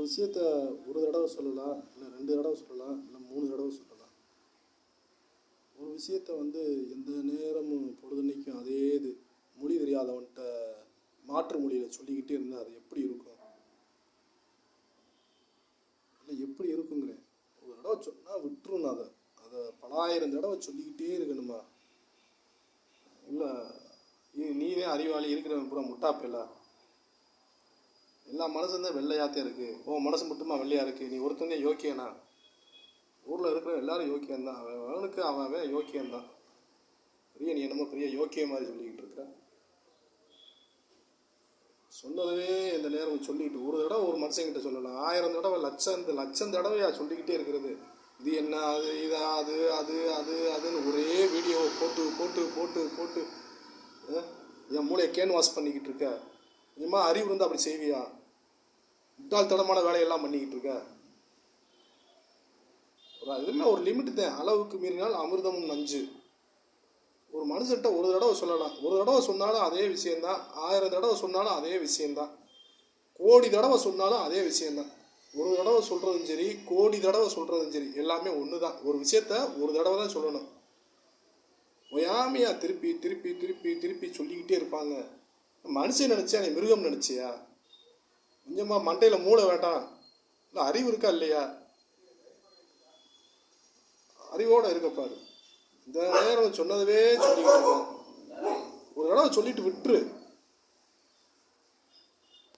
விஷயத்த ஒரு தடவை சொல்லலாம், இல்லை 2 தடவை சொல்லலாம், இல்லை 3 தடவை சொல்லலாம். ஒரு விஷயத்த எந்த நேரமும் பொழுதுன்னைக்கும் அதே இது மொழி தெரியாதவன்கிட்ட மாற்று மொழியில் சொல்லிக்கிட்டே இருந்தால் அது எப்படி இருக்கும்? இல்லை எப்படி இருக்குங்கிறேன். ஒரு தடவை சொன்னால் விட்டுருணும். அதை அதை பலாயிரம் தடவை சொல்லிக்கிட்டே இருக்கணுமா? இல்லை நீதான் அறிவாளி, இருக்கிறவன் பூரா முட்டாப்பையில, எல்லா மனசும் தான் வெள்ளையாத்தே இருக்கு, உன் மனசு மட்டுமா வெள்ளையா இருக்கு, நீ ஒருத்தனே யோக்கியனா? ஊரில் இருக்கிற எல்லாரும் யோக்கியந்தான், அவனுக்கு அவன் யோக்கியந்தான். பெரிய நீ என்னமோ பெரிய யோக்கிய மாதிரி சொல்லிக்கிட்டு இருக்க. சொன்னதவே இந்த நேரம் சொல்லிக்கிட்டு ஒரு தடவை ஒரு மனுஷங்கிட்ட சொல்லலாம், 1000 தடவை லட்சம் தடவையா சொல்லிக்கிட்டே இருக்கிறது. இது என்ன, அது இதா, அது அது அது அதுன்னு ஒரே வீடியோவை போட்டு போட்டு போட்டு போட்டு என் மூளையை கேன்வாஸ் பண்ணிக்கிட்டு இருக்க. இனிமா அறிவு இருந்தால் அப்படி செய்வியா? முட்டாள்தனமான வேலையெல்லாம் பண்ணிக்கிட்டு இருக்க. இதுமே ஒரு லிமிட் தான். அளவுக்கு மீறினால் அமிர்தமும் நஞ்சு. ஒரு மனுஷன்ட்ட ஒரு தடவை சொல்லலாம், ஒரு தடவை சொன்னாலும் அதே விஷயந்தான், 1000 தடவை சொன்னாலும் அதே விஷயந்தான், கோடி தடவை சொன்னாலும் அதே விஷயந்தான். ஒரு தடவை சொல்கிறதும் சரி, கோடி தடவை சொல்கிறதும் சரி, எல்லாமே ஒன்று தான். ஒரு விஷயத்த ஒரு தடவை தான் சொல்லணும். ஒயாமையாக திருப்பி திருப்பி திருப்பி திருப்பி சொல்லிக்கிட்டே இருப்பாங்க. மனுஷன் நினச்சியா, நீ மிருகம் நினச்சியா? கொஞ்சமாக மண்டையில் மூளை வேண்டாம்? இல்லை அறிவு இருக்கா இல்லையா? அறிவோடு இருக்கப்பாரு. இந்த நேரம் சொன்னதவே சொல்லிக்கிட்டு இருக்கோம். ஒரு தடவை சொல்லிட்டு விட்டுரு.